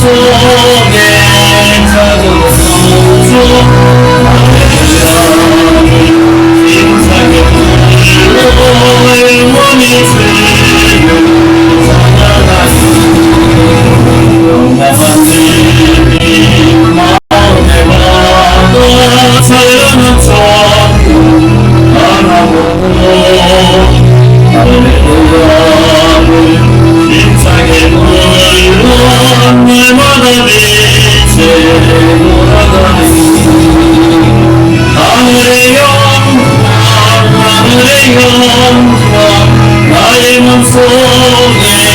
속에 작은 성소 힘차게 영원히 주여 찬양하리 영광한 주님 마음에 와도 자연은 전부 바라보고 할렐루야를 힘차게 불러 날마다 빛에 돌아가리 하늘의 영광 하늘의 영광 나의 몸속에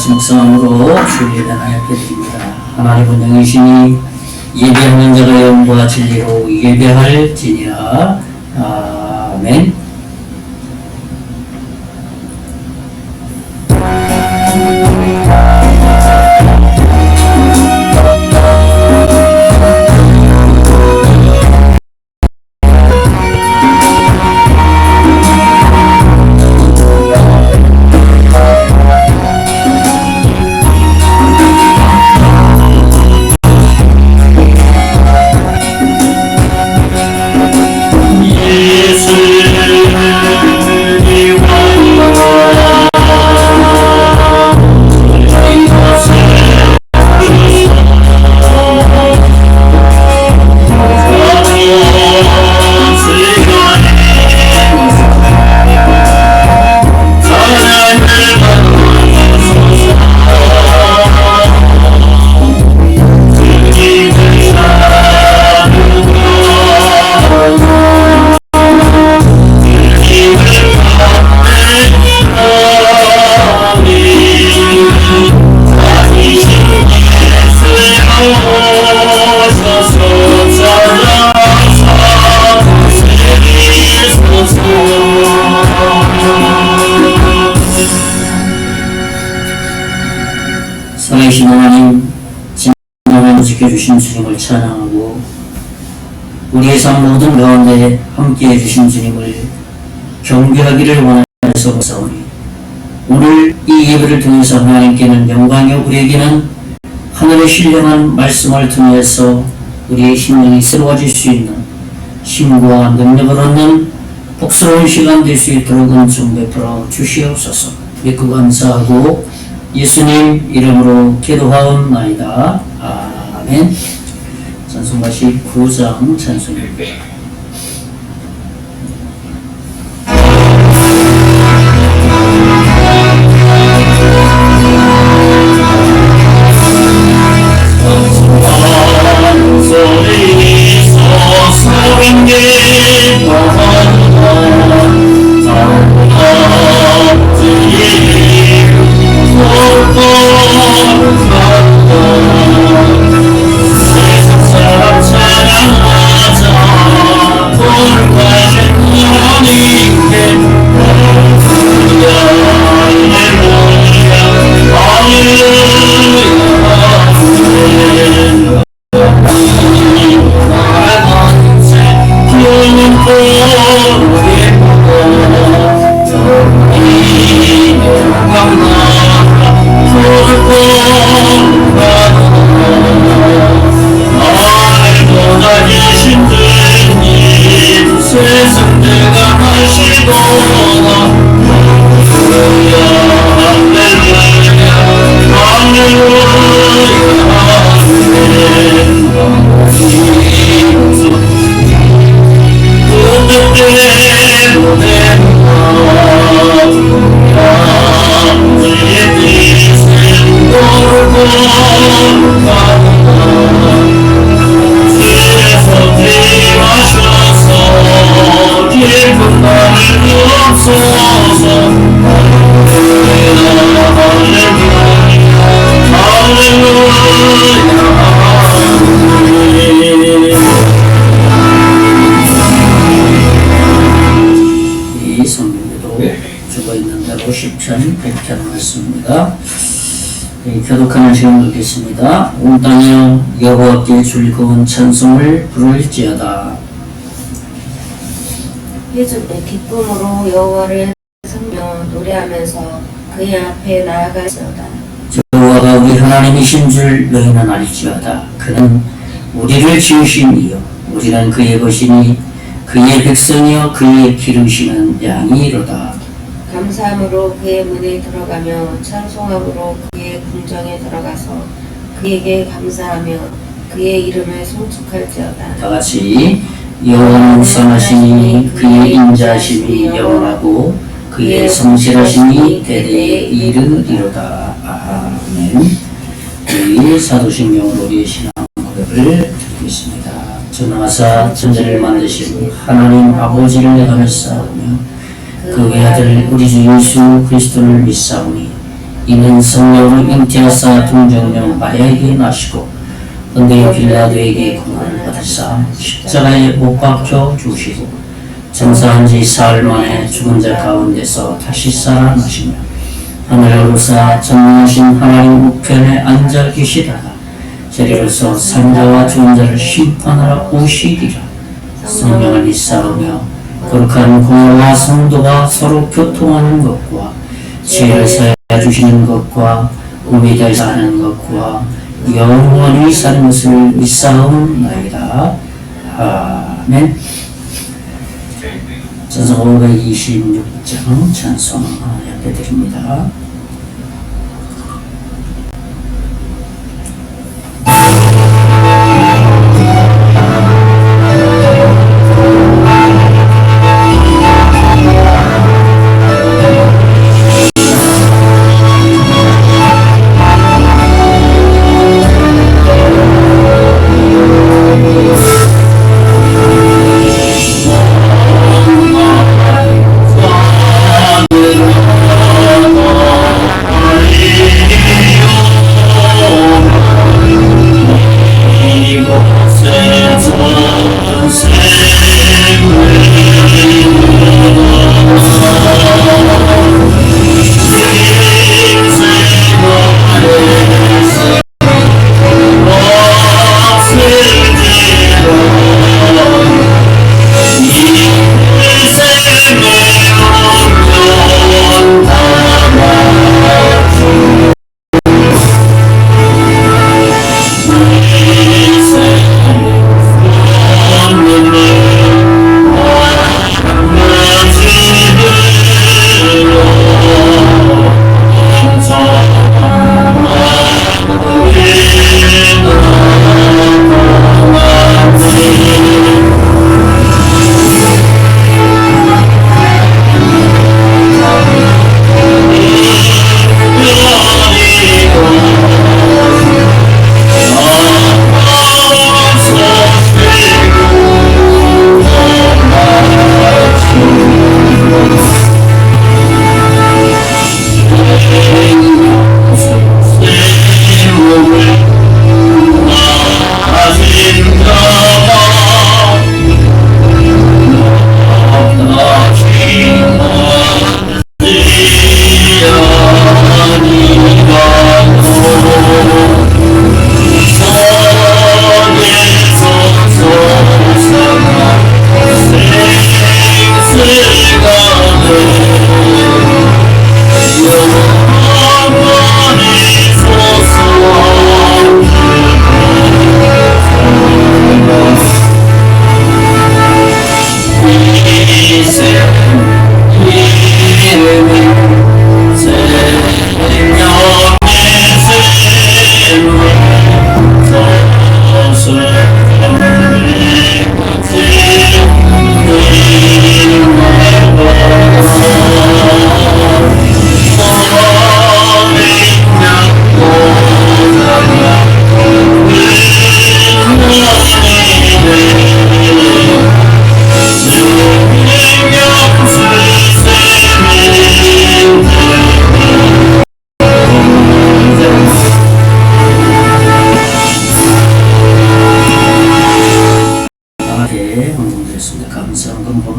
묵상으로 주의 예배 하나님께 드립니다. 하나님 본능이시니 예배하는 자가 영과 진리로 예배할지니라. 아멘. 살아계신 하나님, 진정을 지켜주신 주님을 찬양하고 우리의 삶 모든 가운데 함께해 주신 주님을 경배하기를 원하여서 감사오니 오늘 이 예배를 통해서 하나님께는 영광이요 우리에게는 하늘의 신령한 말씀을 통해서 우리의 심령이 새로워질 수 있는 힘과 능력을 얻는 복스러운 시간 될 수 있도록 은총 베풀어 주시옵소서. 믿고 감사하고 예수님 이름으로 기도하옵나이다. 아멘. 찬송가시 9장 찬송입니다. 10편, 100편 말씀입니다. 교독하는 시간 갖겠습니다. 온 땅이여 여호와께 즐거운 찬송을 부를지어다. 기쁨으로 여호와를 섬겨 노래하면서 그의 앞에 나아갈지어다. 여호와가 우리 하나님이신 줄 너희는 알지어다. 그는 우리를 지으신 이요 우리는 그의 것이니 그의 백성이여 그의 기르시는 양이로다. 감사함으로 그의 문에 들어가며 찬송함으로 그의 궁정에 들어가서 그에게 감사하며 그의 이름을 송축할지어다. 다같이 여호와는 선하시니 그의 인자하심이 영원하고 그의 성실하심이 대대에 이르리로다. 아멘. 우리 사도신경으로 우리의 신앙 고백을 드리겠습니다. 전능하사 천지를 만드신 하나님 아버지를 내가 믿사오며 그 외아들 우리 주 예수 그리스도를 믿사오니 이는 성령으로 잉태하사 동정녀 마리아에게 나시고 본디오 빌라도에게 고난을 받으사 십자가에 못 박혀 죽으시고 장사한 지 사흘 만에 죽은 자 가운데서 다시 살아나시며 하늘에 오르사 전능하신 하나님 우편에 앉아 계시다가 저리로서 산자와 죽은 자를 심판하러 오시리라. 성령을 믿사오며 거룩한 공로와 성도가 서로 교통하는 것과 죄를 사하여 주시는 것과 우리들 사는 것과 영원히 사는 것을 믿사옵나이다. 아멘. 찬송 526장 찬송 옆에 드립니다.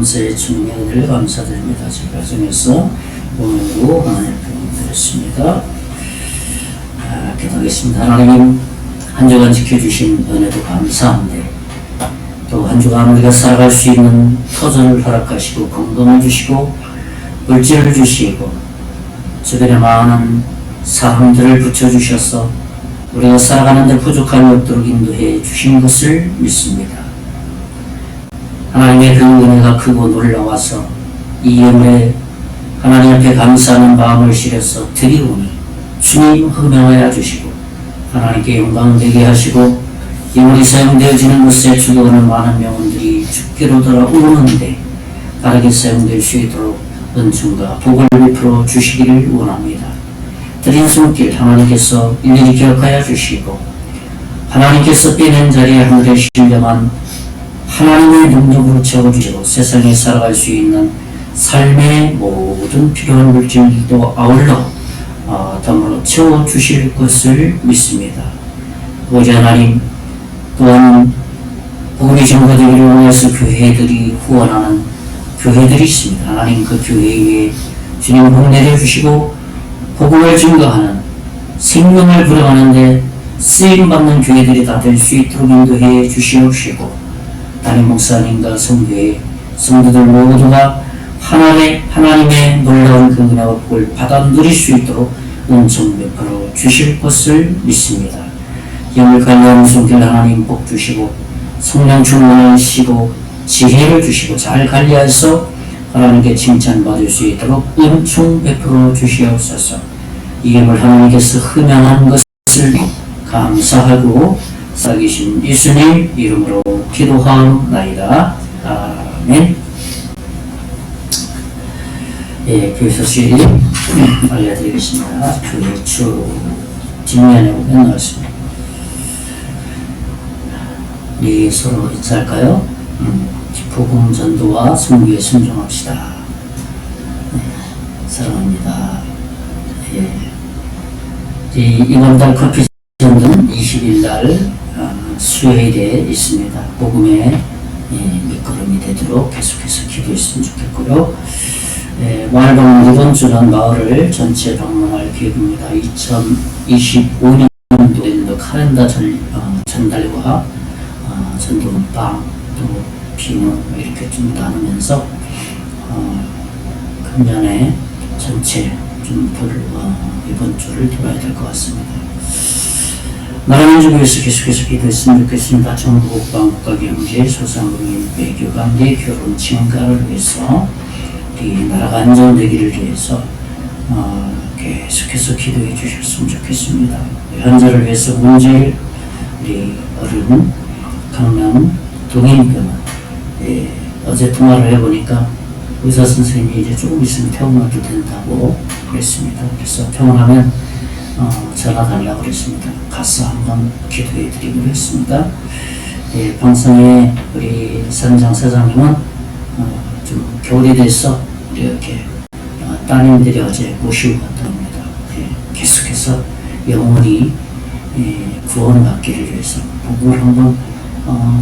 감사의 주님의 은혜를 감사드립니다. 제 가정에서 오늘도 하나님 앞에 드렸습니다. 기도하겠습니다. 하나님, 한 주간 지켜주신 은혜도 감사한데 또 한 주간 우리가 살아갈 수 있는 터전을 허락하시고 건강을 주시고 물질을 주시고 주변에 많은 사람들을 붙여주셔서 우리가 살아가는 데 부족함이 없도록 인도해 주신 것을 믿습니다. 하나님의 그 은혜가 크고 놀라워서 이 은혜에 하나님 앞에 감사하는 마음을 실어서 드리오니 주님 흠명하여 주시고 하나님께 영광 되게 하시고 이물이 사용되어지는 곳에 죽어가는 많은 영혼들이 죽기로 돌아오는데 바르게 사용될 수 있도록 은총과 복을 베풀어 주시기를 원합니다. 드린 손길 하나님께서 일일이 기억하여 주시고 하나님께서 빼낸 자리에 하늘에 신령한 하나님의 능력으로 채워주시고 세상에 살아갈 수 있는 삶의 모든 필요한 물질도 아울러 덤으로 채워주실 것을 믿습니다. 오직 하나님 또한 복음이 증거되기를 원해서 교회들이 후원하는 교회들이 있습니다. 하나님 그 교회에 주님 복 내려주시고 복음을 증거하는 생명을 부려가는데 쓰임받는 교회들이 다 될 수 있도록 인도해 주시옵시고 담임 목사님과 성교회 성도들 모두가 하나님의 놀라운 그 은혜와 복을 받아 누릴 수 있도록 은총 베풀어 주실 것을 믿습니다. 영을 관리하는 손길 하나님 복 주시고 성령 충만하시고 지혜를 주시고 잘 관리해서 하나님께 칭찬받을 수 있도록 은총 베풀어 주시옵소서. 이 예물 하나님께서 흠양한 것을 감사하고 살아계신 예수님 이름으로 기도하옵나이다. 아멘. 예, 교회 소식 알려드리겠습니다. 교회 주 뒷면에 보면 나왔습니다. 우리 서로 인사할까요? 복음 전도와 선교에 순종합시다. 네, 사랑합니다. 예. 이번 달 커피 전도는 20일 날 수요일에 있습니다. 복음의 밑거름이 되도록 계속해서 기도했으면 좋겠고요. 마을 이번 주는 마을을 전체 방문할 계획입니다. 2025년도 카렌더 전달과 전도빵 또 비누 이렇게 좀 나누면서 금년에 전체 좀 이번 주를 돌아야 될 것 같습니다. 나라는 주교에서 계속해서 기도했으면 좋겠습니다. 정부국방 국가경제 소상공인 외교관계 결혼 증가를 위해서 우리 나라가 안정되기를 위해서 계속해서 기도해 주셨으면 좋겠습니다. 현재를 위해서 문제일 우리 어른 강남 동인병원 어제 통화를 해보니까 의사 선생님이 이제 조금 있으면 퇴원해도 된다고 그랬습니다. 그래서 퇴원하면 전화 달라고 그랬습니다. 가서 한번 기도해 드리기로 했습니다. 방송에 우리 선장 사장님은 좀 겨울이 돼서 이렇게 따님들이 어제 모시고 갔답니다. 계속해서 영원히 구원을 받기를 위해서 복음을 한번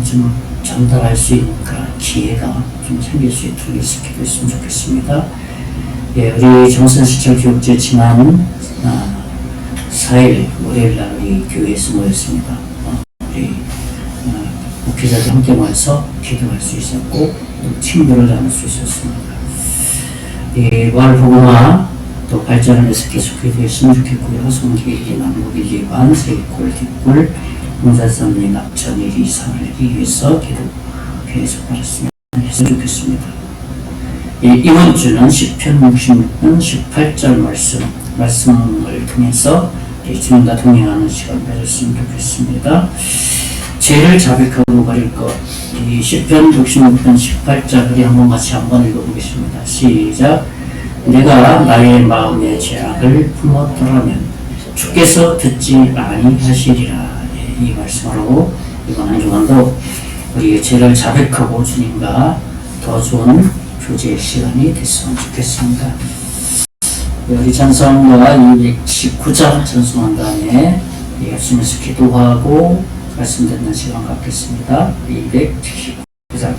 좀 전달할 수 있는 그런 기회가 좀 생길 수 있도록 기도했으면 좋겠습니다. 우리 정선시청 교육제 지난 4일 월요일날 우리 교회에서 모였습니다. 우리 목회자들 함께 모여서 기도할 수 있었고 또 친구를 나눌 수 있었습니다. 마을 복음화 또 발전을 위해서 계속 기도했으면 좋겠고요. 성기일기, 남북일기, 세골, 뒷골, 홍사선리, 낙천일기, 산을기 위해서 기도 계속 하셨으면 좋겠습니다. 이번 주는 시편 66편 18절 말씀을 통해서 주님과 동행하는 시간 가졌으면 좋겠습니다. 죄를 자백하고 버릴 것. 이 시편 66편 18절 우리 한번 읽어보겠습니다. 시작. 내가 나의 마음의 죄악을 품었더라면 주께서 듣지 아니하시리라. 이 말씀으로 이번 한 주간도 우리의 죄를 자백하고 주님과 더 좋은 교제 시간이 됐으면 좋겠습니다. 우리 찬송가 219장 찬송한 다음에 예수님께서 기도하고 말씀 듣는 시간 갖겠습니다. 219장.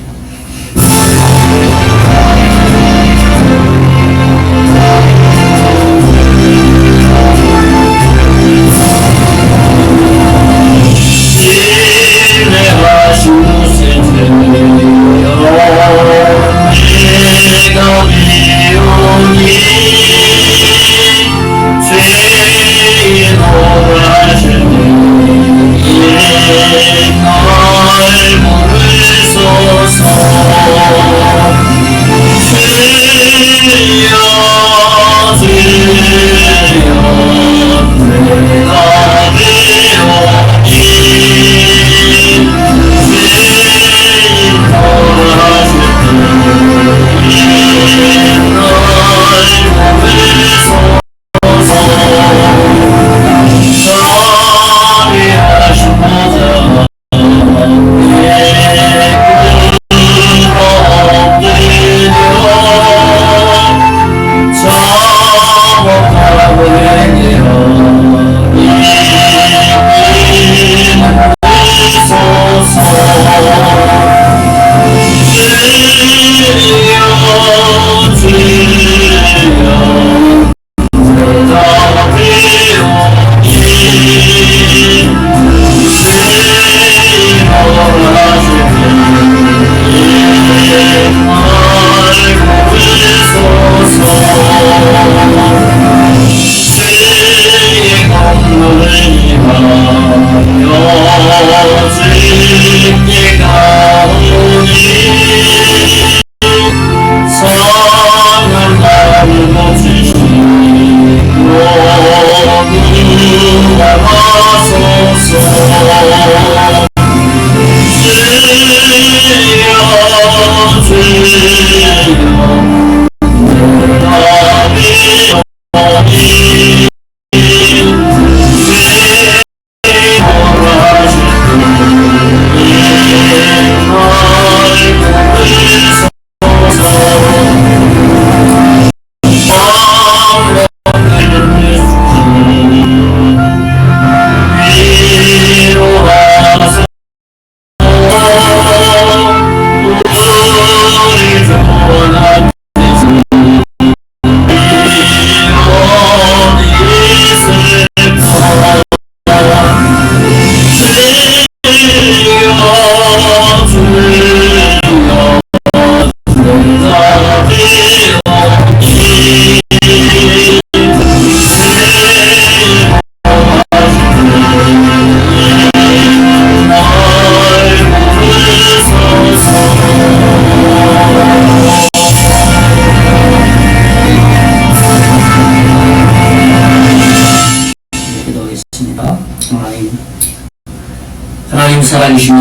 하나님 살아계신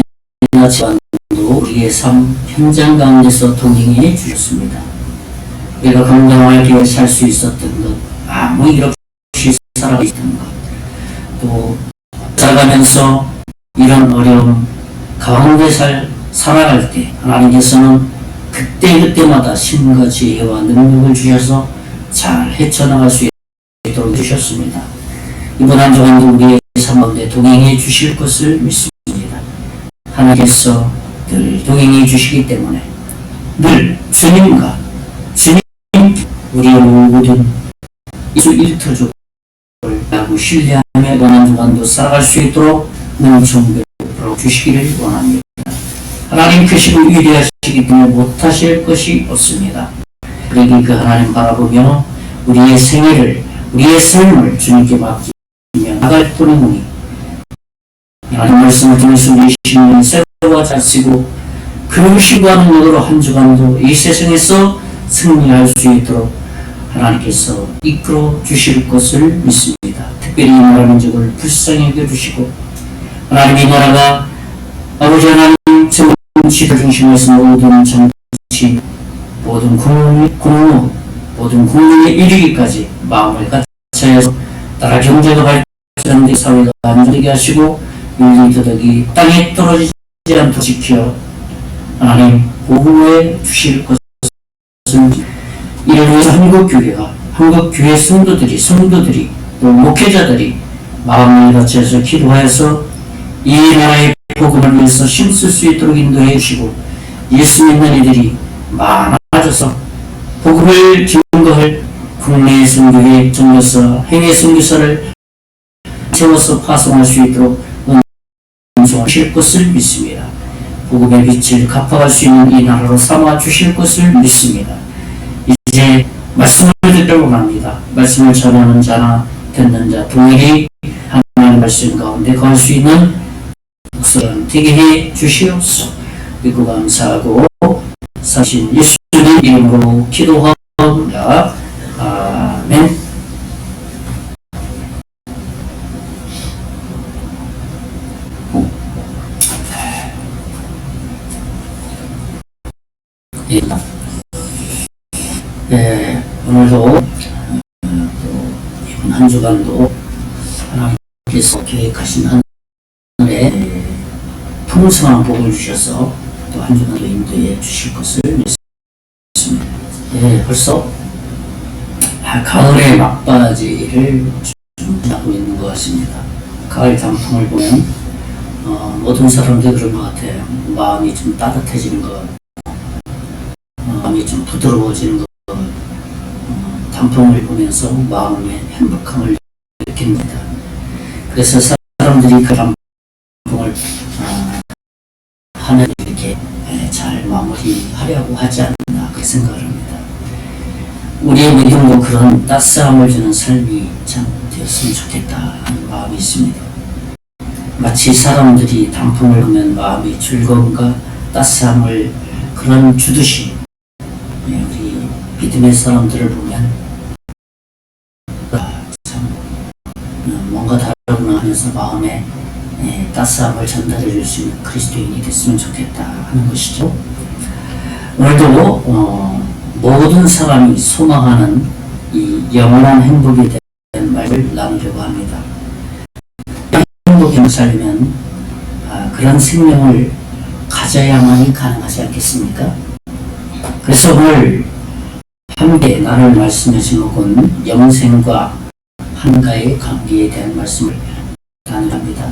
지원도 우리의 삶 현장 가운데서 동행해 주셨습니다. 우리가 건강하게 살 수 있었던 것, 아무 일 없이 살아가 있던 것, 또 살아가면서 이런 어려움 가운데 살아갈 때 하나님께서는 그때그때마다 신과 지혜와 능력을 주셔서 잘 헤쳐나갈 수 있도록 주셨습니다. 이번 한 주간도 우리의 삶 가운데 동행해 주실 것을 믿습니다. 하나님께서 늘 동행해 주시기 때문에 늘 주님과 주님 우리의 모든 이수 일터족을 하고 신뢰하며 이번 한 주간도 살아갈 수 있도록 능총을 주시기를 원합니다. 하나님 크시고 위대하시기 때문에 못하실 것이 없습니다. 그러니 그 하나님 바라보며 우리의 생애를 우리의 삶을 주님께 맡기며 나갈 뿐이니 하나님 말씀을 통해서 우리 신을 새로워 잘 쓰고 그러시고하는 것으로 한 주간도 이 세상에서 승리할 수 있도록 하나님께서 이끌어 주실 것을 믿습니다. 특별히 이 나라 민족을 불쌍히 여겨주시고 하나님 이 나라가 아버지 하나님 정치를 중심에서 모든 정치 모든 공무 모든 국민의 이르기까지 마음을 같이해서 나라 경제가 발전되고 사회가 안정되게 하시고 윤리 도덕이 땅에 떨어지지 않도록 지켜 하나님 보호해 주실 것을 이를 위해서 한국교회가 한국교회 성도들이 또 목회자들이 마음을 같이해서 기도하여서 이 나라의 복음을 위해서 힘쓸 수 있도록 인도해 주시고 예수 믿는 이들이 많아져서 복음을 증거할 국내 선교회 정교사 해외 선교사를 세워서 파송할 수 있도록 은총하실 것을 믿습니다. 복음의 빛을 갚아갈 수 있는 이 나라로 삼아 주실 것을 믿습니다. 이제 말씀을 듣도록 합니다. 말씀을 전하는 자나 듣는 자 동일히 하나님의 말씀 가운데 거할 수 있는 목소리를 되게 해 주시옵소서. 믿고 감사하고 사신 예수님 이름으로 기도합니다. 아멘. 오늘도 이번 한 주간도 하나님께서 계획하신 하늘에 풍성한 복을 주셔서 또 한 주간도 인도해 주실 것을 믿습니다. 벌써 가을의 막바지를 준비하고 있는 것 같습니다. 가을 단풍을 보면 모든 사람들이 그런 것 같아요. 마음이 좀 따뜻해지는 것, 마음이 좀 부드러워지는 것, 단풍을 보면서 마음의 행복함을 느낍니다. 그래서 사람들이 그 단풍을 하늘 이렇게 잘 마무리하려고 하지 않나 그렇게 생각을 합니다. 우리의 믿음도 그런 따스함을 주는 삶이 참 되었으면 좋겠다 하는 마음이 있습니다. 마치 사람들이 단풍을 보면 마음이 즐거움과 따스함을 그런 주듯이 우리 믿음의 사람들을 보면 참 뭔가 다르구나 하면서 마음에 따스함을 전달해 줄 수 있는 그리스도인이 됐으면 좋겠다 하는 것이죠. 오늘도 모든 사람이 소망하는 이 영원한 행복에 대한 말을 나누려고 합니다. 행복에 살면 그런 생명을 가져야만이 가능하지 않겠습니까? 그래서 오늘 함께 나눌 말씀의 제목은 영생과 한가의 관계에 대한 말씀을 나누랍니다.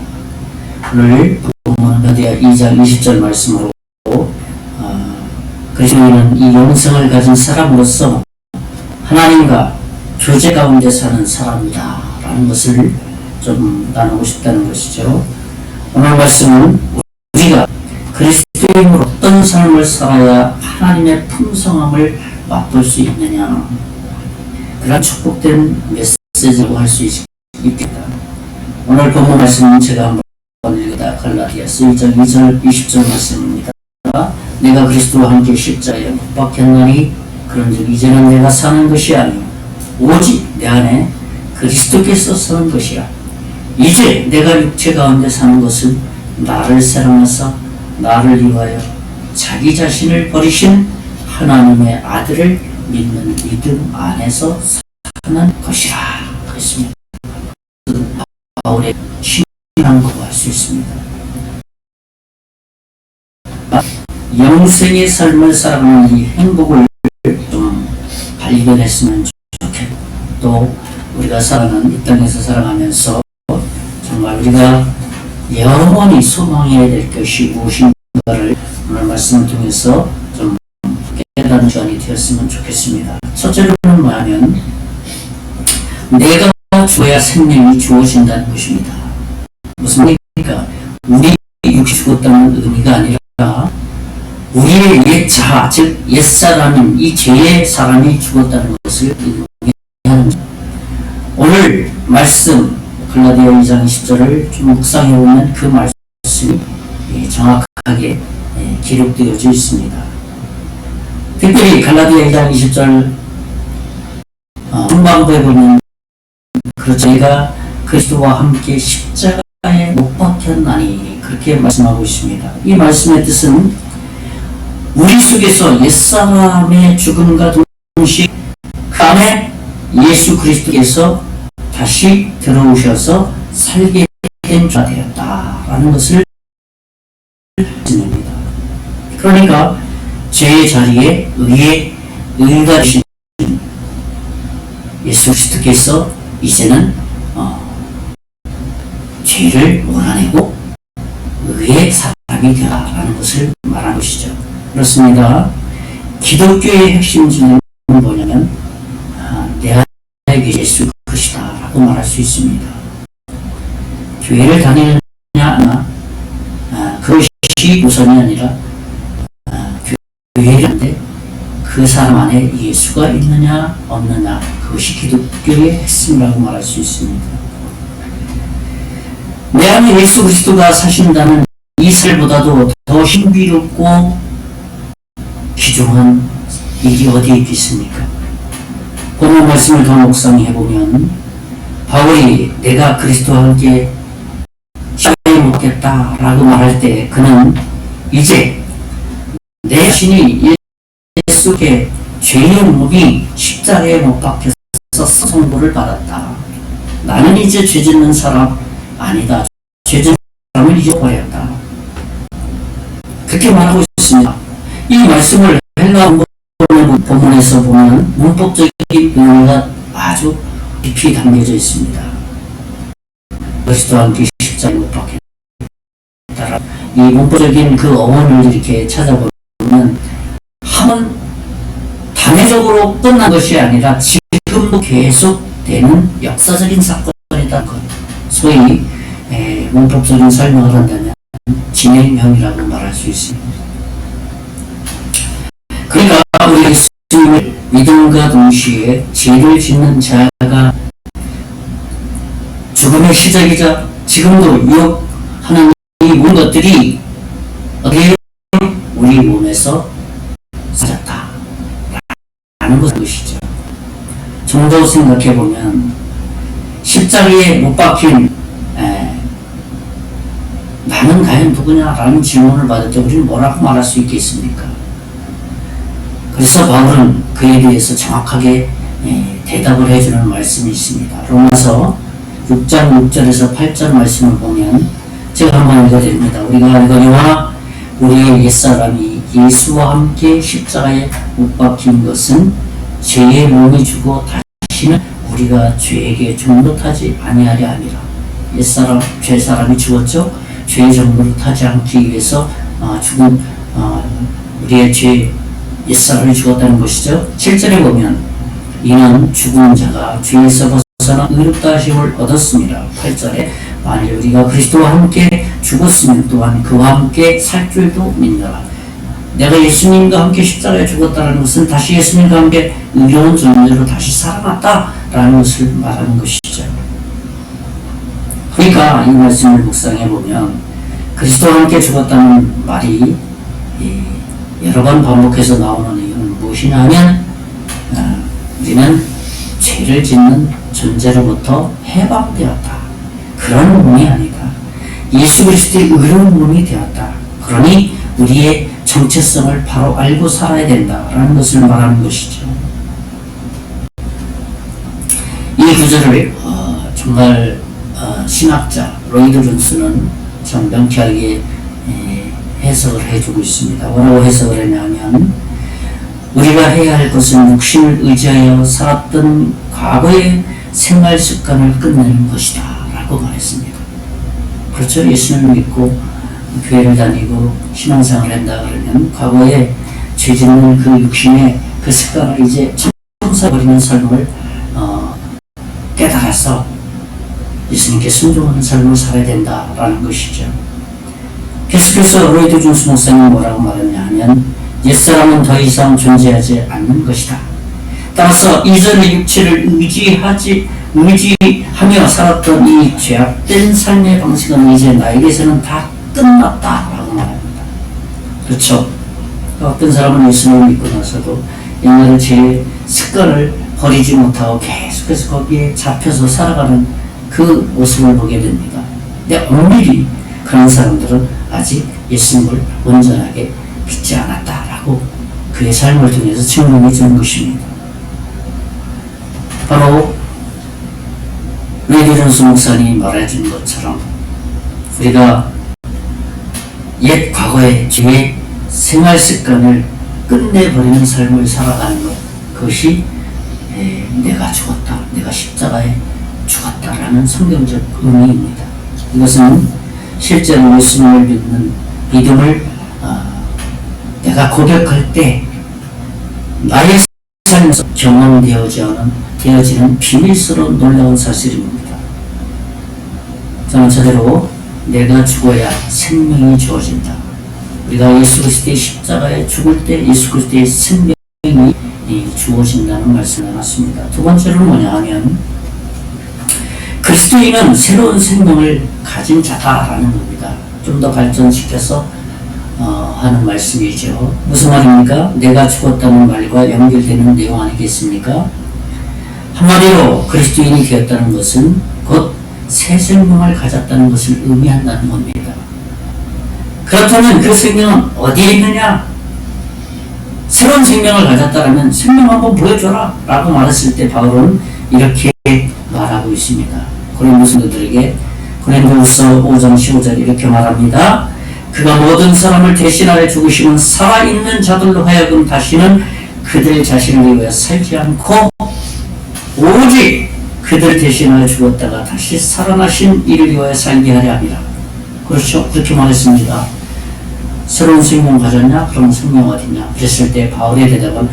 오늘 본문은 가데야 2장 20절 말씀으로 그리스도인은 이 영생을 가진 사람으로서 하나님과 교제 가운데 사는 사람이다 라는 것을 좀 나누고 싶다는 것이죠. 오늘 말씀은 우리가 그리스도인으로 어떤 삶을 살아야 하나님의 풍성함을 맛볼 수 있느냐, 그런 축복된 메시지라고 할 수 있겠다. 오늘 본문 말씀은 제가 한번 읽다 갈라디아서 1장 2절 20절 말씀입니다. 내가 그리스도와 함께 십자가에 못 박혔나니 그런즉 이제는 내가 사는 것이 아니요 오직 내 안에 그리스도께서 사는 것이라. 이제 내가 육체 가운데 사는 것은 나를 사랑하사 나를 위하여 자기 자신을 버리신 하나님의 아들을 믿는 믿음 안에서 사는 것이라 했습니다. 바울의 신앙이라고 할 수 있습니다. 영생의 삶을 살아가는 이 행복을 좀 발견했으면 좋겠고, 또 우리가 살아가는 이 땅에서 살아가면서 정말 우리가 영원히 소망해야 될 것이 무엇인가를 오늘 말씀을 통해서 좀 깨닫는 시간이 되었으면 좋겠습니다. 첫째로는 뭐냐면 내가 죽어야 생명이 주어진다는 것입니다. 무슨 말입니까? 우리 육이 죽었다는 의미가 아니라 우리의 옛 자아, 즉 옛사람인 이 죄의 사람이 죽었다는 것을 의미하는 것. 오늘 말씀 갈라디아 2장 20절을 좀 묵상해보면 그 말씀이 정확하게 기록되어져 있습니다. 특별히 갈라디아 2장 20절 후반부에 보면 그렇죠. 저희가 그리스도와 함께 십자가에 못 박혔나니 그렇게 말씀하고 있습니다. 이 말씀의 뜻은 우리 속에서 옛사람의 죽음과 동시에 그 안에 예수 그리스도께서 다시 들어오셔서 살게 된 자가 되었다라는 것을 지냅니다. 그러니까 죄의 자리에 의가 되신 예수 그리스도께서 이제는 죄를 몰아내고 의의 사람이 되라라는 것을 말하는 것이죠. 그렇습니다. 기독교의 핵심주는 뭐냐면 내 안에 예수 그리스도다 라고 말할 수 있습니다. 교회를 다니느냐 그것이 우선이 아니라 교회를 하는데 그 사람 안에 예수가 있느냐 없느냐, 그것이 기독교의 핵심이라고 말할 수 있습니다. 내 안에 예수 그리스도가 사신다는 이 삶보다도 더 신비롭고 귀중한 일이 어디에 있겠습니까? 본문 말씀을 더 묵상해보면 바울이 내가 그리스도와 함께 십자가에 못 박혔다라고 말할 때 그는 이제 내 자신이 예수께 죄의 몸이 십자가에 못 박혀서 선고를 받았다. 나는 이제 죄 짓는 사람 아니다. 죄 짓는 사람을 잊어버렸다. 그렇게 말하고 있습니다. 이 말씀을 헬라 본문에서 보면 문법적인 의미가 아주 깊이 담겨져 있습니다. 그리스도와 함께 십자가에 못 박혔다. 이 문법적인 그 어원을 이렇게 찾아보면 한번 단회적으로 끝난 것이 아니라 지금도 계속 되는 역사적인 사건이라는 것. 소위 문법적인 설명을 한다면 진행형이라고 말할 수 있습니다. 그러니까 우리 예수님을 믿음과 동시에 죄를 짓는 자가 죽음의 시작이자 지금도 유혹하는 이 모든 것들이 어디에 우리 몸에서 사졌다 라는 것이죠. 좀 더 생각해보면 십자가에 못 박힌 나는 과연 누구냐라는 질문을 받을 때 우리는 뭐라고 말할 수 있겠습니까? 그래서 바울은 그에 대해서 정확하게 대답을 해주는 말씀이 있습니다. 로마서 6장 6절에서 8절 말씀을 보면 제가 한번 읽어드립니다. 우리가 알거니와 우리의 옛사람이 예수와 함께 십자가에 못 박힌 것은 죄의 몸이 주고 다시는 우리가 죄에게 종노타지 아니하려 함이라. 옛사람, 죄사람이 죽었죠. 죄의 종노를 타지 않기 위해서 죽은 우리의 죄 옛사람이 죽었다는 것이죠. 7절에 보면 이는 죽은 자가 죄에서 벗어나 의롭다 하심을 얻었습니다. 8절에 만일 우리가 그리스도와 함께 죽었으면 또한 그와 함께 살 줄도 믿노라. 내가 예수님과 함께 십자가에 죽었다는 것은 다시 예수님과 함께 의로운 존재로 다시 살아났다라는 것을 말하는 것이죠. 그러니까 이 말씀을 묵상해 보면 그리스도와 함께 죽었다는 말이 여러 번 반복해서 나오는 이유는 무엇이냐 하면 우리는 죄를 짓는 존재로부터 해방되었다. 그런 몸이 아니다. 예수 그리스도의 의로운 몸이 되었다. 그러니 우리의 정체성을 바로 알고 살아야 된다라는 것을 말하는 것이죠. 이 구절을 정말 신학자 로이드 존스는 참 명쾌하게 해석을 해주고 있습니다. 뭐라고 해석을 했냐면 우리가 해야 할 것은 육신을 의지하여 살았던 과거의 생활 습관을 끝내는 것이다 라고 말했습니다. 그렇죠. 예수님을 믿고 교회를 다니고 신앙생활을 한다 그러면 과거에 죄짓는 그 육신의 그 습관을 이제 청사버리는 삶을 깨달아서 예수님께 순종하는 삶을 살아야 된다라는 것이죠. 계속해서 로이드 존스 목사님 뭐라고 말했냐 하면 옛사람은 더 이상 존재하지 않는 것이다. 따라서 이전의 육체를 의지하며 살았던 이 죄악된 삶의 방식은 이제 나에게서는 다 끝났다라고 말합니다. 그렇죠. 어떤 사람은 예수님을 믿고 나서도 옛날의 죄의 습관을 버리지 못하고 계속해서 거기에 잡혀서 살아가는 그 모습을 보게 됩니다. 근데 엄밀히 그런 사람들은 아직 예수님을 온전하게 믿지 않았다라고 그의 삶을 통해서 증명해 주는 것입니다. 바로 로이드 존스 목사님이 말해준 것처럼 우리가 옛 과거의 죄의 생활 습관을 끝내버리는 삶을 살아가는 것, 그것이 내가 죽었다, 내가 십자가에 죽었다라는 성경적 의미입니다. 이것은 실제로 예수님을 믿는 믿음을 내가 고백할 때 나의 삶에서 경험되어지는 비밀스러운 놀라운 사실입니다. 저는 저대로 내가 죽어야 생명이 주어진다. 우리가 예수 그리스도의 십자가에 죽을 때 예수 그리스도의 생명이 주어진다는 말씀을 해놨습니다. 두 번째로는 뭐냐 하면 그리스도인은 새로운 생명을 가진 자다라는 겁니다. 좀 더 발전시켜서 하는 말씀이죠. 무슨 말입니까? 내가 죽었다는 말과 연결되는 내용 아니겠습니까? 한마디로 그리스도인이 되었다는 것은 곧 새 생명을 가졌다는 것을 의미한다는 겁니다. 그렇다면 그 생명은 어디에 있느냐? 새로운 생명을 가졌다면 생명 한번 보여줘라 라고 말했을 때 바울은 이렇게 말하고 있습니다. 고린도 성도들에게 고린도후서 5장 15절 이렇게 말합니다. 그가 모든 사람을 대신하여 죽으시면 살아있는 자들로 하여금 다시는 그들 자신을 위하여 살지 않고 오직 그들 대신하여 죽었다가 다시 살아나신 이를 위하여 살게 하려 함이라. 그렇죠. 그렇게 말했습니다. 새로운 생명 가졌냐? 그럼 생명 어디냐? 그랬을 때 바울의 대답은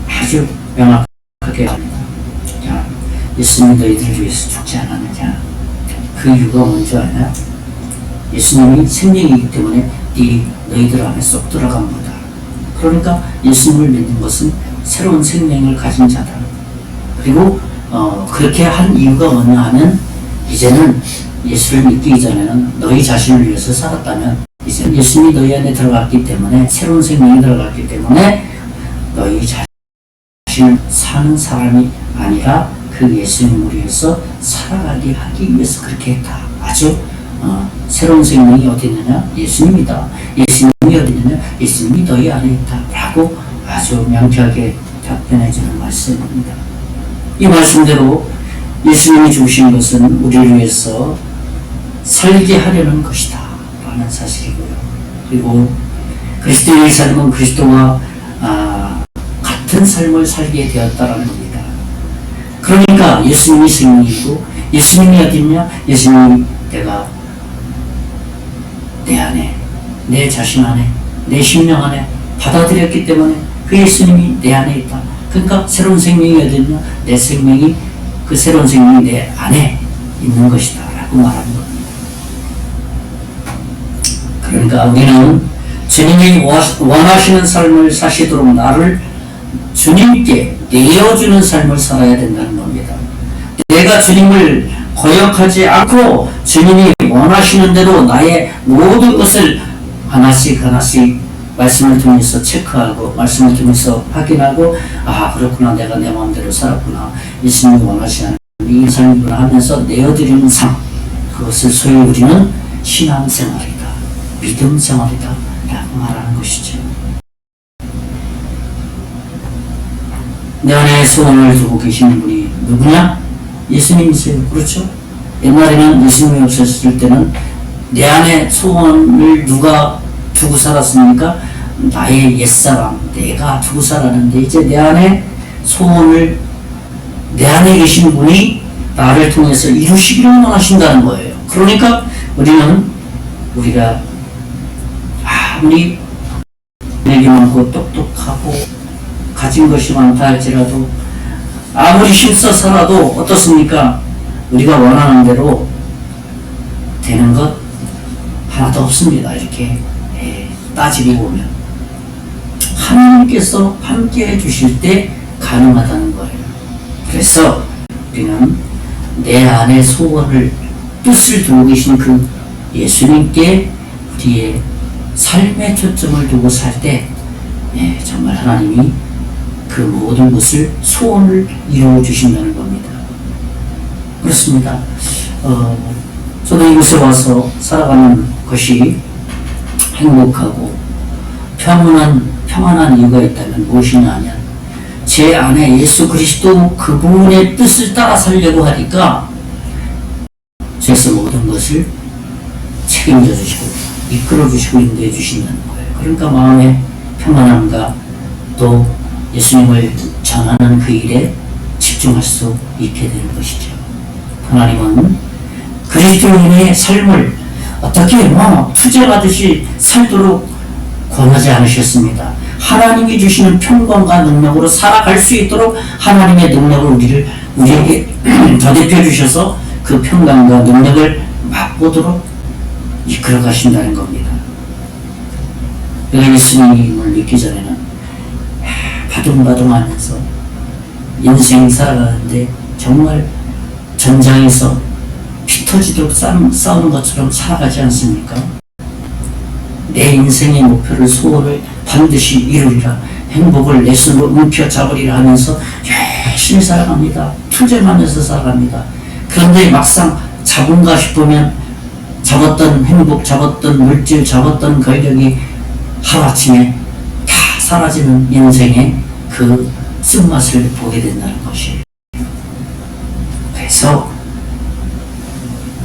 아주 명확하게 합니다. 야, 예수님이 너희들을 위해서 죽지 않았느냐? 그 이유가 뭔지 아냐? 예수님이 생명이기 때문에 너희들 안에 쏙 들어간 거다. 그러니까 예수님을 믿는 것은 새로운 생명을 가진 자다. 그리고 그렇게 한 이유가 뭐냐 하면 이제는 예수를 믿기 이전에는 너희 자신을 위해서 살았다면 이제 예수님이 너희 안에 들어갔기 때문에 새로운 생명이 들어갔기 때문에 너희 자신을 사는 사람이 아니라 그 예수님을 위해서 살아가게 하기 위해서 그렇게 했다. 아주 새로운 생명이 어디 있느냐? 예수님이다. 예수님이 어디 있느냐? 예수님이 너희 안에 있다. 라고 아주 명쾌하게 답변해주는 말씀입니다. 이 말씀대로 예수님이 주신 것은 우리를 위해서 살게 하려는 것이다 라는 사실이고요. 그리고 그리스도의 삶은 그리스도와 같은 삶을 살게 되었다라는 겁니다. 그러니까 예수님이 생명이고 예수님이 어딨냐? 예수님이 내가 내 안에, 내 자신 안에, 내 심령 안에 받아들였기 때문에 그 예수님이 내 안에 있다. 그러니까 새로운 생명이 어딨냐? 내 생명이, 그 새로운 생명이 내 안에 있는 것이다 라고 말하는 겁니다. 그러니까 우리는 주님이 원하시는 삶을 사시도록 나를 주님께 내어주는 삶을 살아야 된다는 겁니다. 내가 주님을 거역하지 않고 주님이 원하시는 대로 나의 모든 것을 하나씩 하나씩 말씀을 통해서 체크하고 말씀을 통해서 확인하고 그렇구나, 내가 내 마음대로 살았구나, 예수님이 원하시는 이 삶이구나 하면서 내어드리는 삶, 그것을 소위 우리는 신앙생활이다, 믿음생활이다 라고 말하는 것이죠. 내 안에 소원을 두고 계시는 분이 누구냐? 예수님이세요. 그렇죠? 옛날에는 예수님이 없었을 때는 내 안에 소원을 누가 두고 살았습니까? 나의 옛사람, 내가 두고 살았는데 이제 내 안에 소원을, 내 안에 계신 분이 나를 통해서 이루시기를 원하신다는 거예요. 그러니까 우리가 아무리 내게 많고 똑똑하고 가진 것이 많다 할지라도 아무리 힘써 살아도 어떻습니까? 우리가 원하는 대로 되는 것 하나도 없습니다. 이렇게 따지고 보면 하나님께서 함께 해주실 때 가능하다는 거예요. 그래서 우리는 내 안에 소원을, 뜻을 두고 계신 그 예수님께 우리의 삶의 초점을 두고 살 때 정말 하나님이 그 모든 것을, 소원을 이루어 주신다는 겁니다. 그렇습니다. 저도 이곳에 와서 살아가는 것이 행복하고 평안한 이유가 있다면 무엇이냐 하면 제 안에 예수 그리스도 그분의 뜻을 따라 살려고 하니까 주께서 모든 것을 책임져 주시고 이끌어 주시고 인도해 주신다는 거예요. 그러니까 마음의 평안함과 또 예수님을 전하는 그 일에 집중할 수 있게 되는 것이죠. 하나님은 그리스도인의 삶을 어떻게 투쟁하듯이 살도록 권하지 않으셨습니다. 하나님이 주시는 평강과 능력으로 살아갈 수 있도록 하나님의 능력을 우리에게 더대표 주셔서 그 평강과 능력을 맛보도록 이끌어 가신다는 겁니다. 내가 예수님을 믿기 전에는 바둥바둥하면서 인생 살아가는데 정말 전장에서 피 터지도록 싸우는 것처럼 살아가지 않습니까? 내 인생의 목표를, 소원을 반드시 이루리라, 행복을 내 손으로 움켜잡으리라 하면서 열심히 살아갑니다. 투쟁하면서 살아갑니다. 그런데 막상 잡은가 싶으면 잡았던 행복, 잡았던 물질, 잡았던 권력이 하루아침에 다 사라지는 인생의 그 쓴맛을 보게 된다는 것이에요. 그래서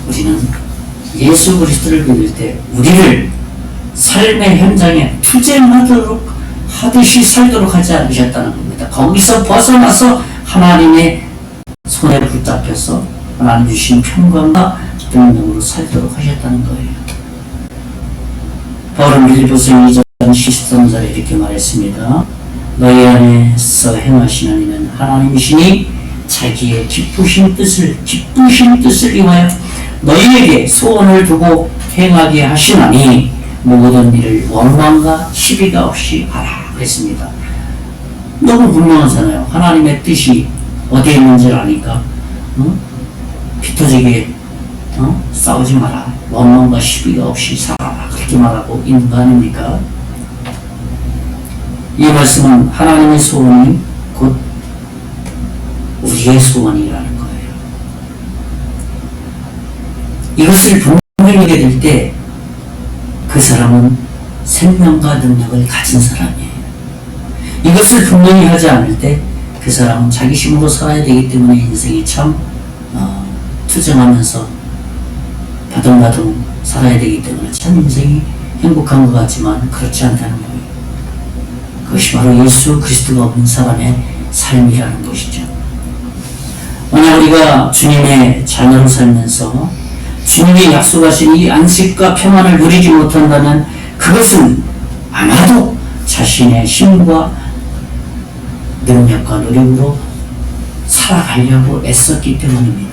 우리는 예수 그리스도를 믿을 때 우리를 삶의 현장에 투쟁하도록 하듯이 살도록 하지 않으셨다는 겁니다. 거기서 벗어나서 하나님의 손에 붙잡혀서 하나님 주신 평강과 능력으로 살도록 하셨다는 거예요. 바울은 빌립보서 2장 13절에 이렇게 말했습니다. 너희 안에서 행하시는 이는 하나님이시니 자기의 기쁘신 뜻을 위하여 너희에게 소원을 두고 행하게 하시나니 모든 일을 원망과 시비가 없이 하라 그랬습니다. 너무 분명하잖아요. 하나님의 뜻이 어디에 있는지를 아니까 피 터지게 싸우지 마라, 원망과 시비가 없이 살아라, 그렇게 말하고 있는 거 아닙니까? 이 말씀은 하나님의 소원이 곧 우리의 소원이라는 거예요. 이것을 분명히 하게 될 때 그 사람은 생명과 능력을 가진 사람이에요. 이것을 분명히 하지 않을 때 그 사람은 자기 힘으로 살아야 되기 때문에 인생이 참 투정하면서 바둥바둥 살아야 되기 때문에 참 인생이 행복한 것 같지만 그렇지 않다는 거예요. 그것이 바로 예수 그리스도가 없는 사람의 삶이라는 것이죠. 만약 우리가 주님의 자녀로 살면서 주님이 약속하신 이 안식과 평안을 누리지 못한다면 그것은 아마도 자신의 힘과 능력과 노력으로 살아가려고 애썼기 때문입니다.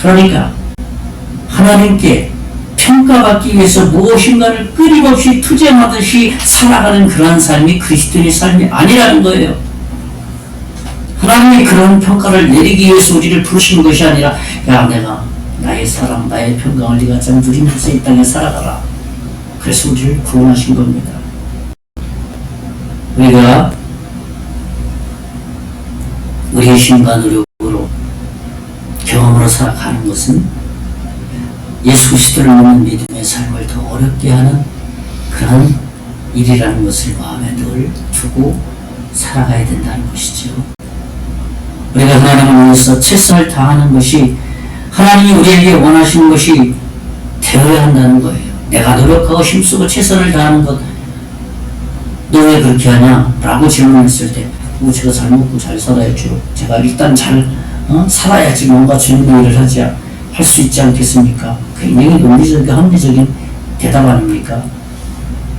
그러니까 하나님께 평가받기 위해서 무엇인가를 끊임없이 투쟁하듯이 살아가는 그러한 삶이 그리스도인의 삶이 아니라는 거예요. 하나님이 그런 평가를 내리기 위해서 우리를 부르신 것이 아니라 야 내가 나의 사랑 나의 평강을 네가 좀 누리면서 이 땅에 살아가라. 그래서 우리를 구원하신 겁니다. 우리가 우리의 힘과 노력으로 경험으로 살아가는 것은 예수 그리스도를 믿는 믿음의 삶을 더 어렵게 하는 그런 일이라는 것을 마음에 늘 두고 살아가야 된다는 것이죠. 우리가 하나님을 위해서 최선을 다하는 것이 하나님이 우리에게 원하시는 것이 되어야 한다는 거예요. 내가 노력하고 힘쓰고 최선을 다하는 것, 너 왜 그렇게 하냐? 라고 질문했을 때 제가 잘 먹고 잘 살아야죠. 제가 일단 잘 살아야지 뭔가 주님의 일을 할 수 있지 않겠습니까? 굉장히 논리적이고 합리적인 대답 아닙니까?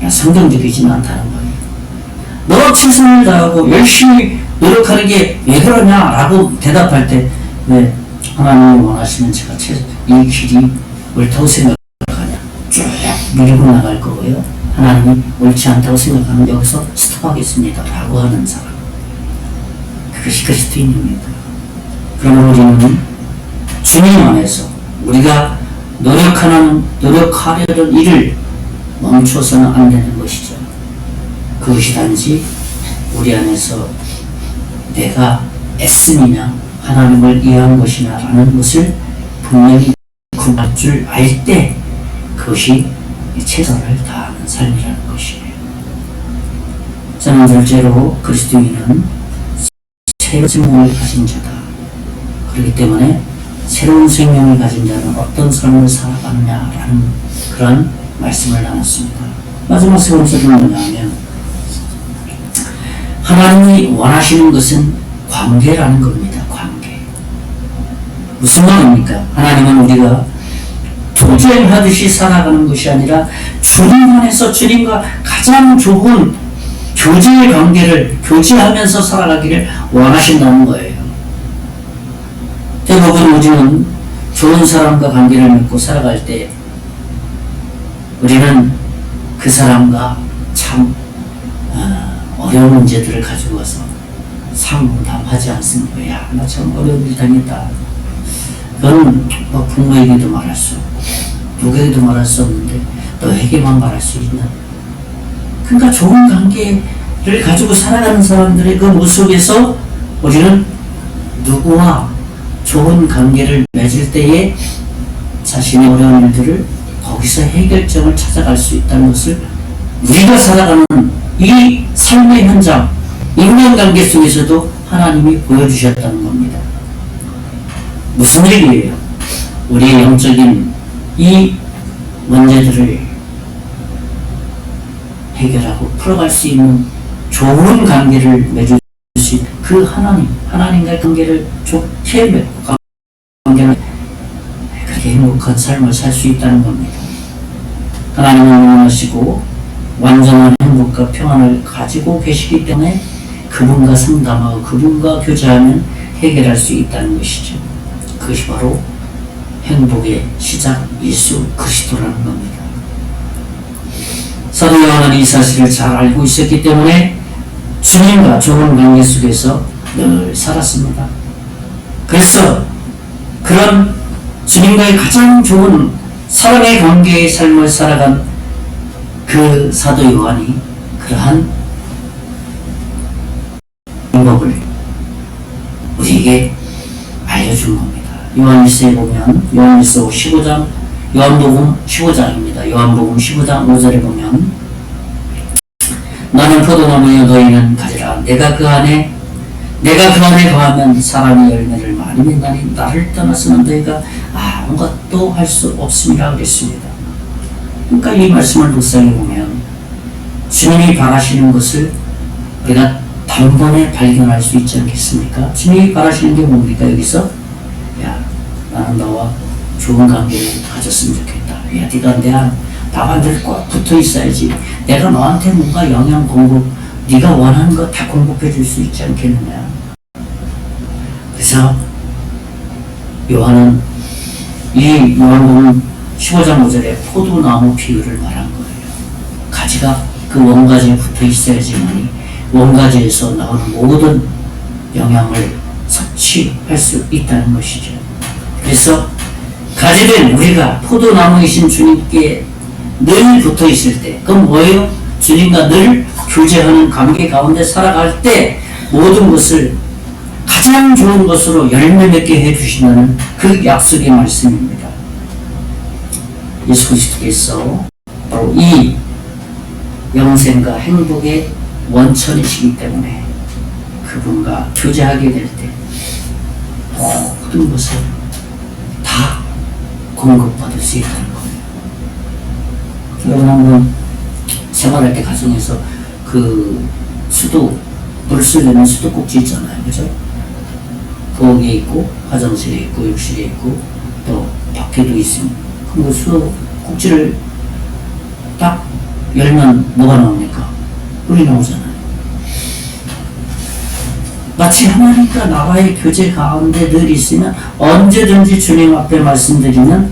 성경적이지는 않다는 거예요. 너 최선을 다하고 열심히 노력하는 게 왜 그러냐라고 대답할 때 왜 하나님이 원하시면 제가 이 길이 옳다고 생각하냐 쭉 밀고 나갈 거고요. 하나님이 옳지 않다고 생각하면 여기서 스톱하겠습니다 라고 하는 사람, 그것이 그리스도인입니다. 그러면 우리는 주님 안에서 우리가 노력하려는 일을 멈춰서는 안 되는 것이죠. 그것이 단지 우리 안에서 내가 애씀이냐 하나님을 이해한 것이냐 라는 것을 분명히 구할 줄 알 때 그것이 최선을 다하는 삶이라는 것이에요. 저는 둘째로 그리스도인은 새로운 생명을 가진 자다. 그렇기 때문에 새로운 생명을 가진 자는 어떤 삶을 살아가느냐라는 그런 말씀을 나눴습니다. 마지막 세 번째는 뭐냐면 하나님이 원하시는 것은 관계라는 겁니다. 관계. 무슨 말입니까? 하나님은 우리가 투쟁하듯이 살아가는 것이 아니라 주님 안에서 주님과 가장 좋은 교제의 관계를 교제하면서 살아가기를 원하신다는 거예요. 대부분 우리는 좋은 사람과 관계를 맺고 살아갈 때 우리는 그 사람과 참 어려운 문제들을 가지고 와서 상담하지 않습니까? 야, 나 참 어려운 일 당했다. 그건 뭐 부모에게도 말할 수 없고 누구에게도 말할 수 없는데 너에게만 말할 수 있나? 그러니까 좋은 관계를 가지고 살아가는 사람들의 그 모습에서 우리는 누구와 좋은 관계를 맺을 때에 자신의 어려운 일들을 거기서 해결점을 찾아갈 수 있다는 것을 우리가 살아가는 이 삶의 현장, 인간관계 속에서도 하나님이 보여주셨다는 겁니다. 무슨 얘기예요? 우리의 영적인 이 문제들을 해결하고 풀어갈 수 있는 좋은 관계를 맺을 수 있는 그 하나님과의 관계를 좋게 맺고 관계를 그렇게 행복한 삶을 살 수 있다는 겁니다. 하나님은 원하시고 완전한 행복과 평안을 가지고 계시기 때문에 그분과 상담하고 그분과 교제하면 해결할 수 있다는 것이죠. 그것이 바로 행복의 시작 예수 그리스도라는 겁니다. 사도 요한은 이 사실을 잘 알고 있었기 때문에 주님과 좋은 관계 속에서 늘 살았습니다. 그래서 그런 주님과의 가장 좋은 사랑의 관계의 삶을 살아간 그 사도 요한이 그러한 방법을 우리에게 알려준 겁니다. 요한일서에 보면 요한일서 15장 요한복음 15장입니다. 요한복음 15장 5절에 보면 나는 포도나무여 너희는 가지라. 내가 그 안에 거하면 사람이 열매를 많이 맺나니 나를 떠나서는 너희가 아무것도 할 수 없음이라 그랬습니다. 그러니까 이 말씀을 묵상해 보면 주님이 바라시는 것을 우리가 단번에 발견할 수 있지 않겠습니까? 주님이 바라시는 게 뭡니까? 여기서 나는 너와 좋은 관계를 가졌으면 좋겠다. 네가 나와 늘 꼭 붙어 있어야지. 내가 너한테 뭔가 영양 공급, 네가 원하는 거 다 공급해 줄 수 있지 않겠느냐. 그래서 요한은 이 요한복음 15장 5절에 포도나무 비유를 말한 거예요. 가지가 그 원가지에 붙어 있어야지만이 원가지에서 나오는 모든 영향을 섭취할 수 있다는 것이죠. 그래서 가지된 우리가 포도나무이신 주님께 늘 붙어 있을 때, 그럼 뭐예요? 주님과 늘 교제하는 관계 가운데 살아갈 때 모든 것을 가장 좋은 것으로 열매 맺게 해주신다는 그 약속의 말씀입니다. 예수 그리스도께서 바로 이 영생과 행복의 원천이시기 때문에 그분과 교제하게 될 때 모든 것을 다 공급받을 수 있다는 거예요. 여러분 한번 생활할 때 가정에서 그 물을 쓰려면 수도꼭지 있잖아요. 그죠? 부엌에 있고 화장실에 있고 욕실에 있고 또 밖에도 있습니다. 그럼 그 수도꼭지를 딱 열면 뭐가 나옵니까? 물이 나오잖아요. 마치 하나님과 나와의 교제 가운데 늘 있으면 언제든지 주님 앞에 말씀드리면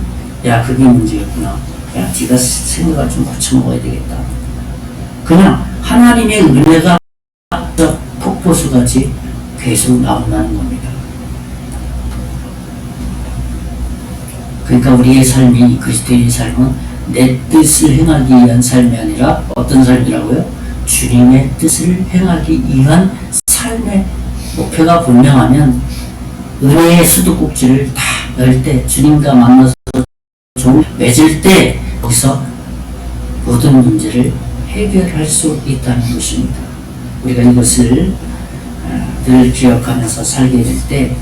그게 문제였구나. 네가 생각을 좀 고쳐먹어야 되겠다. 그냥 하나님의 은혜가 폭포수같이 계속 나온다는 겁니다. 그러니까 우리의 삶이, 그리스도인의 삶은 내 뜻을 행하기 위한 삶이 아니라 어떤 삶이라고요? 주님의 뜻을 행하기 위한 삶의 목표가 분명하면 은혜의 수도꼭지를 다 열 때, 주님과 만나서 좀 맺을 때 거기서 모든 문제를 해결할 수 있다는 것입니다. 우리가 이것을 늘 기억하면서 살게 될 때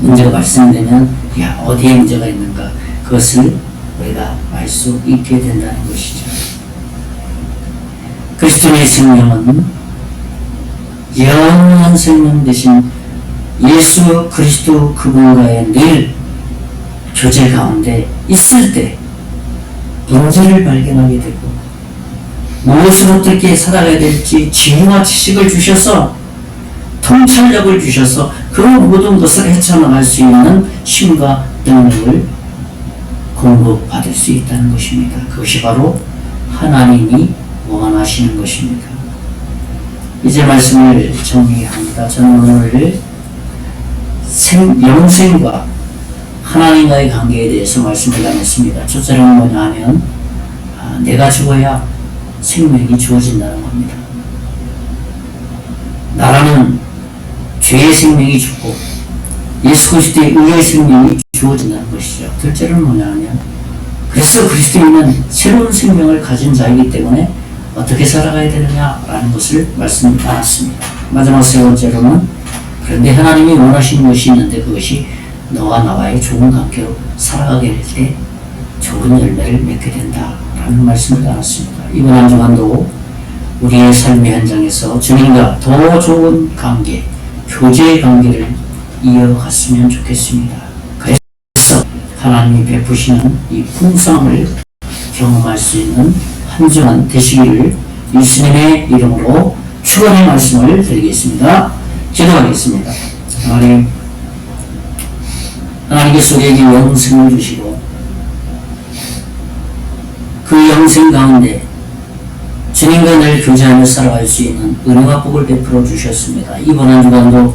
문제가 발생되면 어디에 문제가 있는가, 그것을 우리가 알 수 있게 된다는 것이죠. 그리스도의 생명은 영원한 생명 대신 예수 그리스도 그분과의 늘 교제 가운데 있을 때 문제를 발견하게 되고 무엇을 어떻게 살아가야 될지 지혜와 지식을 주셔서 통찰력을 주셔서 그 모든 것을 헤쳐나갈 수 있는 힘과 능력을 공급받을 수 있다는 것입니다. 그것이 바로 하나님이 원하시는 것입니다. 이제 말씀을 정리합니다. 저는 오늘 영생과 하나님과의 관계에 대해서 말씀을 나눴습니다. 첫째는 뭐냐 하면 내가 죽어야 생명이 주어진다는 겁니다. 나라는 죄의 생명이 죽고 예수 그리스도의 의의 생명이 주어진다는 것이죠. 둘째는 뭐냐 하면 그래서 그리스도인은 새로운 생명을 가진 자이기 때문에 어떻게 살아가야 되느냐라는 것을 말씀 나눴습니다. 마지막 세 번째로는 그런데 하나님이 원하시는 것이 있는데 그것이 너와 나와의 좋은 관계로 살아가게 될 때 좋은 열매를 맺게 된다라는 말씀을 나눴습니다. 이번 한 주간도 우리의 삶의 현장에서 주님과 더 좋은 관계, 교제의 관계를 이어갔으면 좋겠습니다. 그래서 하나님이 베푸시는 이 풍성을 경험할 수 있는 한 주간 되시기를 예수님의 이름으로 축원의 말씀을 드리겠습니다. 기도하겠습니다. 하나님께서 우리에게 영생을 주시고 그 영생 가운데 주님과 늘 교제하며 살아갈 수 있는 은혜와 복을 베풀어 주셨습니다. 이번 한 주간도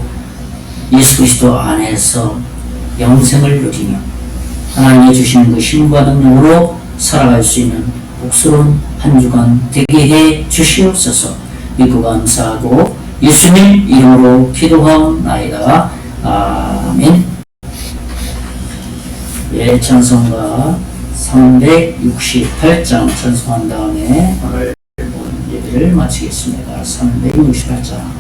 예수 그리스도 안에서 영생을 누리며 하나님이 주시는 그 힘과 능력으로 살아갈 수 있는 복스러운 한 주간 되게 해 주시옵소서. 믿고 감사하고 예수님 이름으로 기도하옵나이다. 아멘. 찬송가 368장 찬송한 다음에 오늘 예배를 기도를 마치겠습니다. 368장.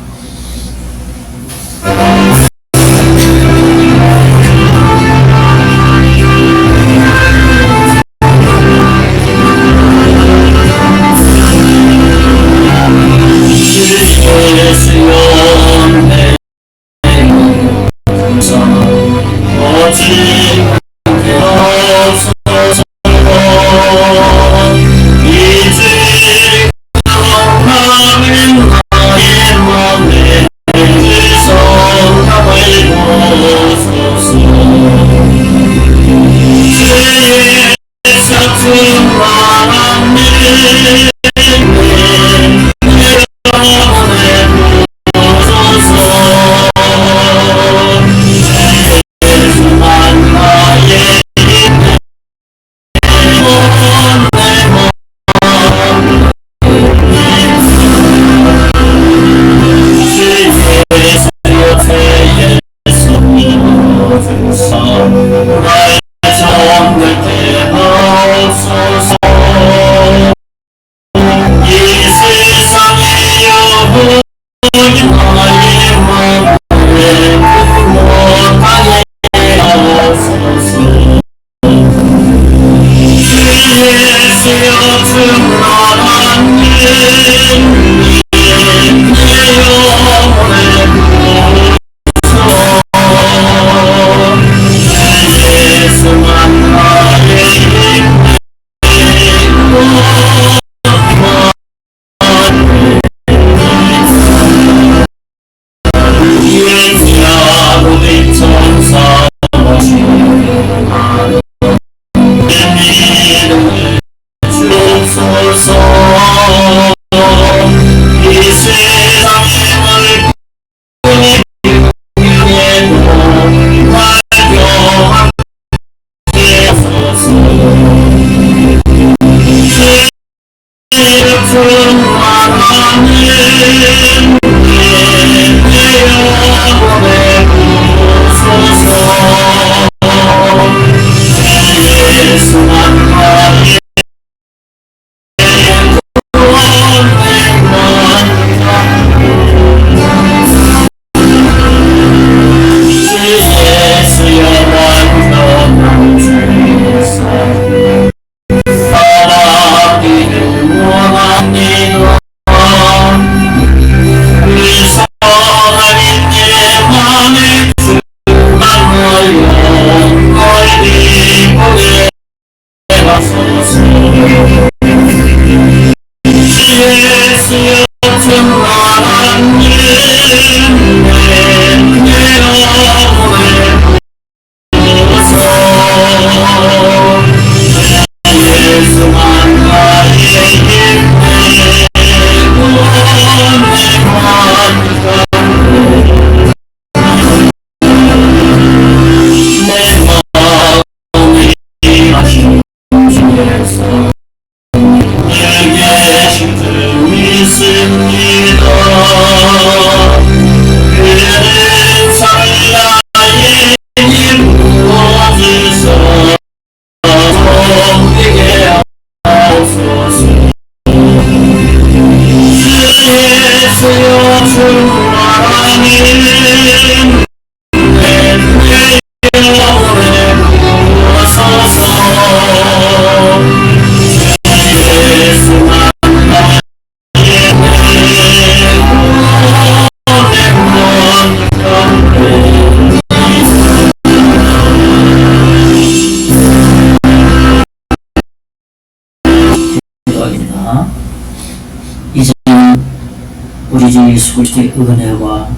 우리 주 예수 그리스도의 은혜와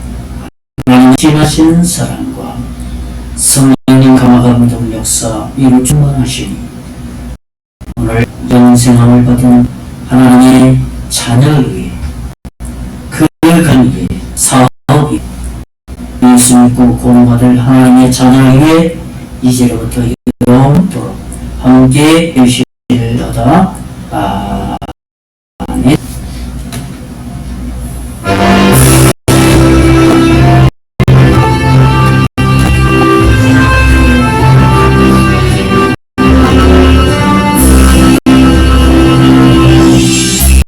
하나님의 진하신 사랑과 성령님 감화가 묻은 역사 위로 충만하시니 오늘 영생함을 받은 하나님의 자녀의 그 관계, 사업이 예수 믿고 구원받을 하나님의 자녀에게 이제로부터 영원토록 함께 계시리로다. 아멘.